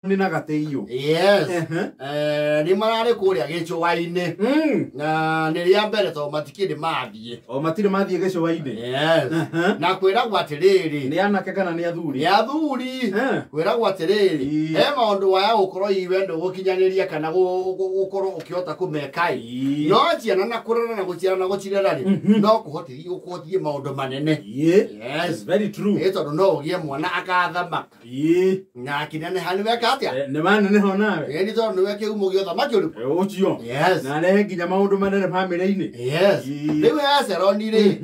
Nina Gataiyu. Yes. Ni marare kuria gicuwa-ini. Na ni ria mbere to matikiri mathie. O matire mathie gicuwa-ini. Yes. Na kwira gwatiriri. Ni anake kana ni athuri? Ni athuri. Kwira gwatiriri. He maundu waya gukorwo iwendo gukinyaniria kana gukorwo ukihota kumekai. No ciana na kurana na guciara na gucirera ri. No kuhotithia gukuhotithia maundu manene. Yes. Very true. Eto no ugie mwana akathamaka. Na kinene haniwe katia. Ne man ne honawe. Ni to no weke umugio thamaki uri. Ucio. Yes. Na rehe nginya maundu manene family-ini. Yes. Riu yaceroni ri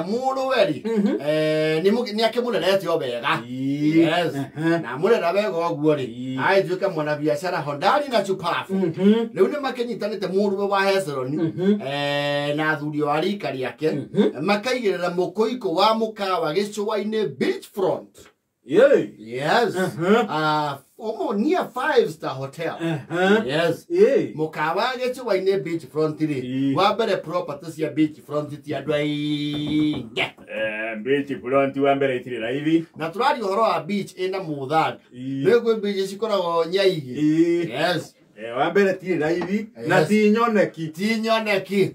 mundu weri ni akimurerete obega. Yes. Na murera wega oguo ri. Ai tuika mwana biashara Hondari na Chupafu. Riu ni makenyitanite mundu wa Heceroni na athuri wa rika riake makaigirira mukoiko wa mukawa gicuwa-ini beachfront. Yes. Almost near 5-star hotel. Yes. Mukawa gicuwa-ini beachfront ri. Wa mbere properties cia beachfront ti andu aingi. Beachfront wa mbere itire raithi. Na turari horo wa beach ina muthanga. Nigwe beach cikoragwo nyaigi. Yes. Wa mbere tire raithi na ti nyoneki. Ti nyoneki.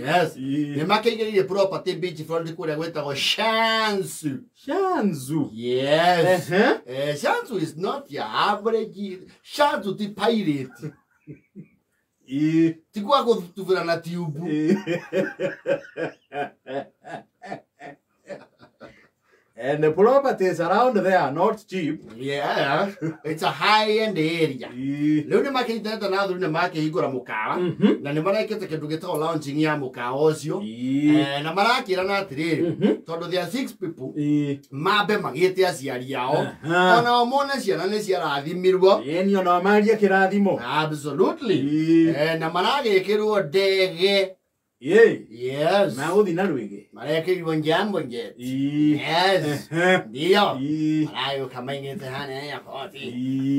Yes. Ni makaigereire property beachfront kuria gwetagwo Shanzu. Shanzu. Yes. Shanzu is not your average. Shanzu ti pirate. Ti kwa kutuvira na tiubu. And the properties around there are not cheap. Yeah, it's a high-end area. Leo ni makinitana na athuri ni makihingura mukawa na ni marekete kindu gitagwo launching ya mukawa ucio na marakira na atiriri tondu there are 6 people mabe magite aciari ao ona omone ciana ni ciarathimirwo ni ona maria kirathimo. Absolutely. Na maragikirwo ndege. Yes. Na uthi na rwige. Marekirwo njambo njet. Yes. Ndio. Alayo kama ingete hana ya koti.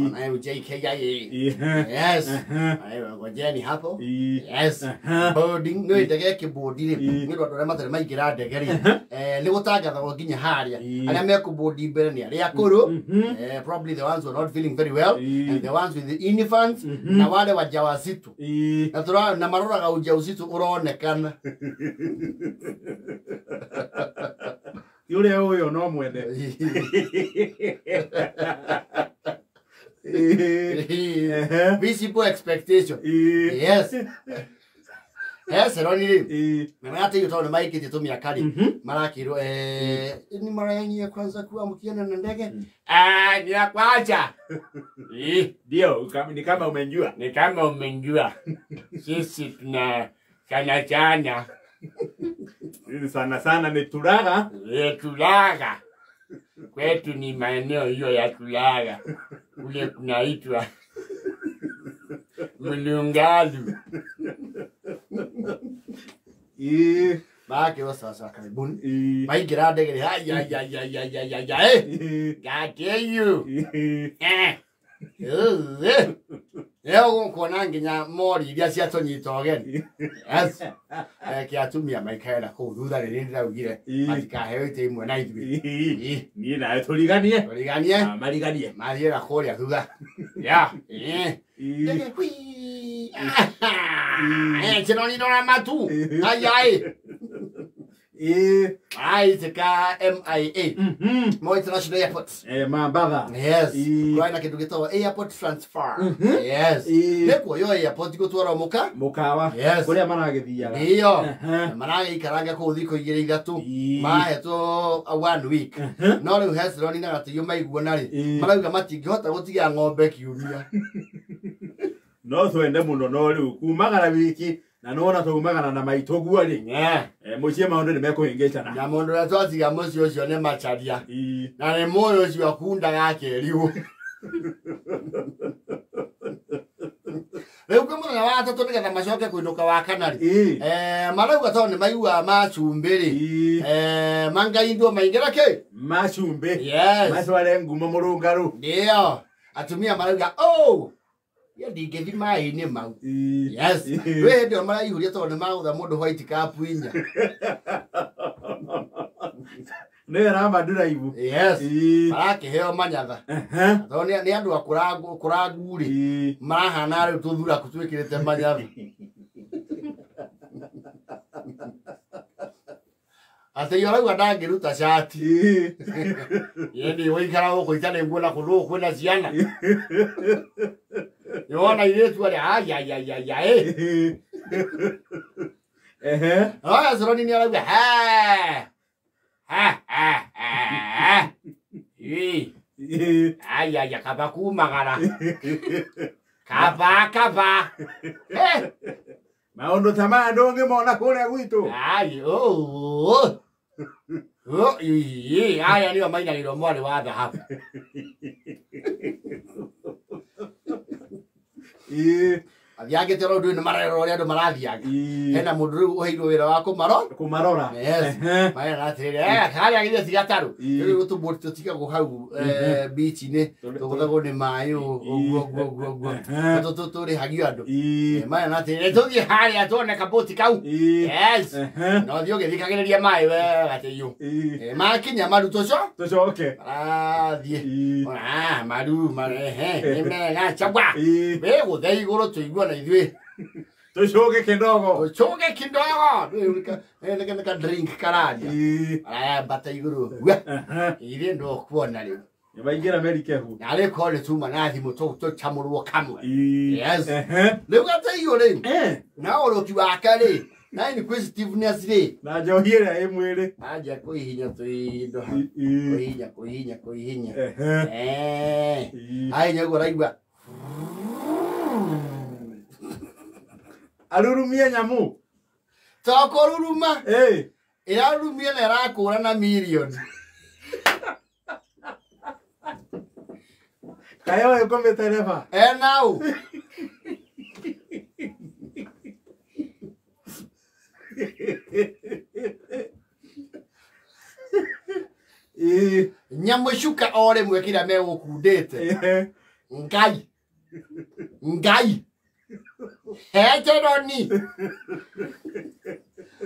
Onayo JKIA. Yes. Ayo ngojeni hapo. Yes. Boarding no ndege kibodi ri. Ngiru andore matare maingira ndege ri. Ni gutangatha nginya haria. Aria mekubodi mbere ni aria akuru. Probably the ones who are not feeling very well and the ones with the infants na wale wajawazito. Na tura na maroraga ujauzito uroneka. Yule huyo no mwende. Visible expectation. Yes. Yes, Ronnie. Mwanati yuto na maiki titumia kali. Marakiro ni marayenye kwanza kuamkiana na ndege. Ni ya kwanza. Ndio, ni kama umenjua. Ni kama umenjua. Sisi tuna sana. Sana ni tulaga. Tulaga. Kwetu ni maeneo hiyo ya tulaga. Kule kunaitwa Mlungalu. Bake wa sasa karibuni. Maingira ndege ya Gataiyu. Leo kuona nginya mori iria ciatonyita ogeni. Yes. Kiatumia maikaela kuu thutha riri ndiraugire matikaheo ite imwe na ithuĩ. Ni na turiganie. Turiganie. Mariganie. Mathiĩra kũrĩa thutha. Ya. Ndege hui. Kinoni ndona matu. Ai. It's a MIA. More international airports. Mambaba. Yes. Kwa na kitu gitwa airport transfer. Yes. Neko yo airport gutwara mukawa. Yes. Kuria maragithiaga. Ndio. Maragikaranga ku thiko igire ithatu. Mahetwo 1 week. No riu Heceroni na Gataiyu maiguo nari. Marauga matingihota gutiga ng'ombe kiumia. No twende muno no riu kumagara wiki. Na nona tumagana na maito guari. Mucie maundu ni mekuhingicana. Na mundu ra twatiga mucio ucio ni macharia. Na ni moyo ucio akunda gake riu. Riu kumuna wa tatu nigetha macoke kuinuka wa kanari. Marauga to ni maigua macumbiri. Mangai ndo maingira ke? Macumbi. Yes. Macware ngumo murungaru. Ndio. Atumia marauga oh ya ndingethi mai-ini mau. Yes. We ndio maraihuria tondu magutha mundu white cap inya. Ne ramba drive. Yes. Arake heo manyatha. Tho ni andu akuragu ri. Marahana ri tuthura kutwikirite manyatha. Ate yora gwa ngiruta shati. Yendi wikara uko itane ngona kulo kwena ciana. Yona iretu ari ya Aya Seroni ni arauga Aya kaba kumagara. Kaba. Maondo tamaa ndonge mona kule gwitu. Aya niyo maina lilo mwale wa dhahabu. Athiage tero ndu ni marero ria ndu marathiaga. Hena mundu riu uheirwo wira wa kumarora. Yes. Maya natere kharia gire tigataru. Riu tumburi tutigagwo hau beach ni tuguthagwo ni mai uguo. Turi hagio andu. Maya natere tuthie haria tuone kaboti kau. Yes. No thio githikagiriria mai we Gataiyu. Makinya maru tucoke. Thie. Maru mare na chabwa. We guthei iguru tuigua na ithwe. Tucoke kindogo. Neka drink karadia. Bata iguru. Ire ndo kuona riu. Yabaingira Amerikehu. Ale kole tuma na thimu to chamurwo kamwe. Yes. Riu Gataiyu riu. Na oroki waka ri. Na ni positiveness ri. Na njohire imwire. Aja kuhihinya tuindo ha. Kuhihinya. Ai nyago raigwa. Arurumia nyamu. Toko ruruma. Irarumia na rakura na million. Kayo yuko metereva. Now. Nyamu shuka ore mwekira me ukudete. Ngai. Heteroni.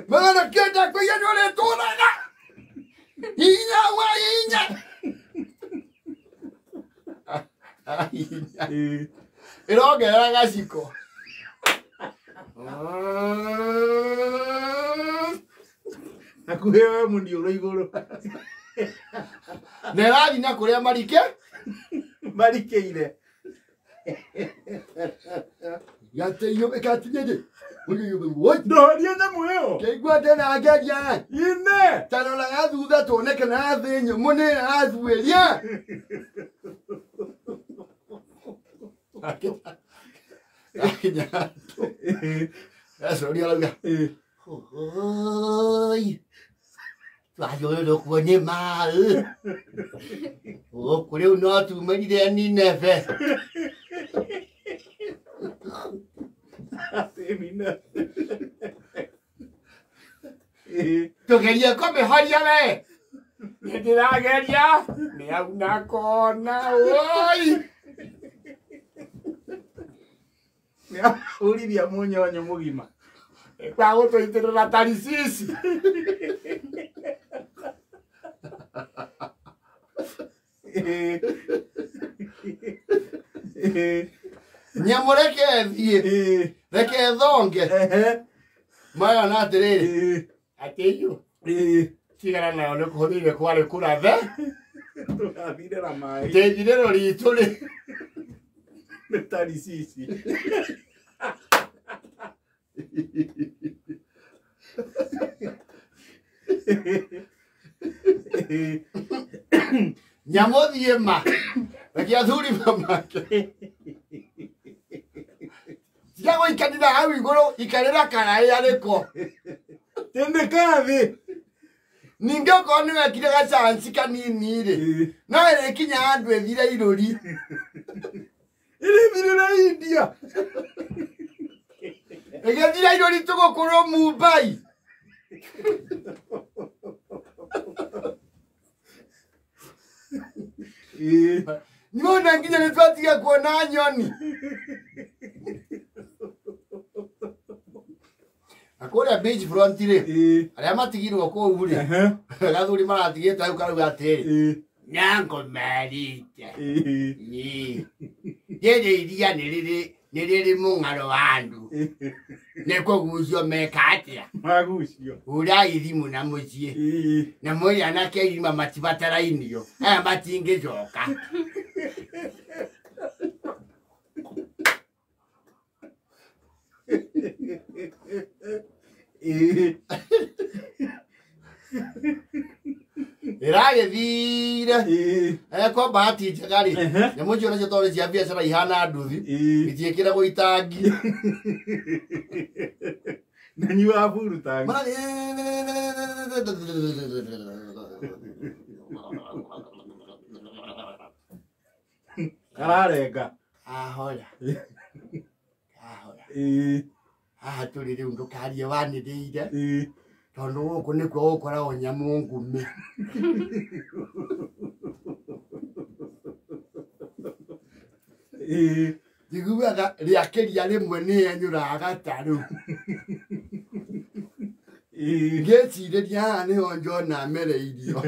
Mana kenda kwa yole tolaga. Inya. Irogera gaciko. Akuhewe mundi uro iguru. Nerathi na kuria marikeire. Gataiyu ekatinyeje. What? No, dia na mueo. Ke gwate na ageria. Ine. Tanola ya thutha toneke na thinyo mune athweria. Eso ria lauga. Oi. Twayo lo kuone ma. Kure no tu me di ni nefe. Tu quería comer horia ve. Me tira geria. Me ha una cona hoy. Ya ulivia munyonyo mugima. Kwa otro itero la tarisisi. Nyamureke thie. Reke thonge. Maya na tiriri. Gataiyu. Tigara na ole kuhurire kwale kurathe. Turavire la mai. Tejirero rituri. Tarisisi. Nyamothie ma. Reke athuri mama. Yago ikanira hau iguru ikarira karai ariko. Tende kavi. Ningo konu akire ga chance kanini ri. No ere kinya andu ethire irori. Ile vile na India. Ege thira irori tugo kuro Mumbai. Nimona nginya nitwatiga kuona nyoni. kore beach front ire aria matigirwo ko uri gathuri maratigitwo au karuga atiri nyango marite ni yede iria niriri mungaro wandu neko guzio mekatia magusio ura irimu na mucie na moya anake irima matibatara inio aya matingejoka Irage vira ko bahati jagari ne mojo na jotore cia biashara ihana nduthi itiekira go itangi na nyua buru tangi kararenga ahoya tuli ri undu karie wani deide tondu guku nikwo gukora onyamu ngume diguaga riakeria rimwe ni enyura gataru ngecireria ni onjo na mere irio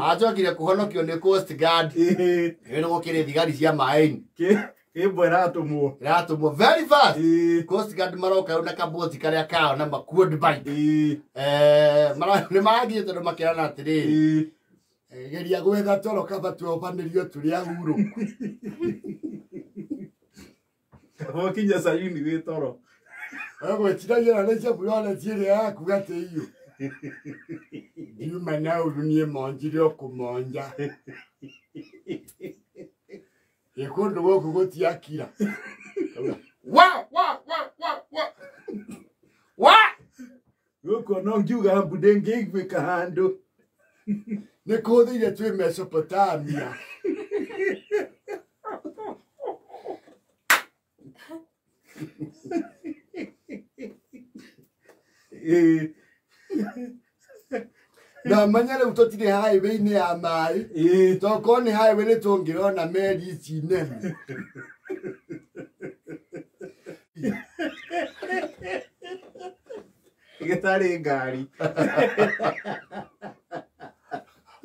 ajokire kuhonokio ni Coast Guard eno gukire thigari cia maini Kibwe ratumwo very fast Coast Guard maroka una kaboti karia kao na makuod bike mara ni magi tondu makirana atiri geria gwetha toro kaba tuopanirio turi aguru okinya sayuni wi toro gwetiragia na cia buyona tiere yaku Gataiyu yuma na urunie monjire okumonja Yekondo woku gotiakira. Wa. Yoko no ngiuga mbudenge igwika hando. Nekothire twi Mesopotamia. Na manyale utotire highway ni ya mai toko ni highway ni tongirona meri cinene Gitari ngari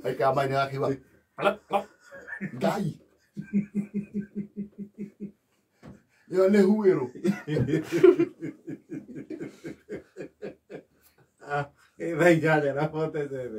aika mai na kiwa gai yo ne huero vai galera, foto essa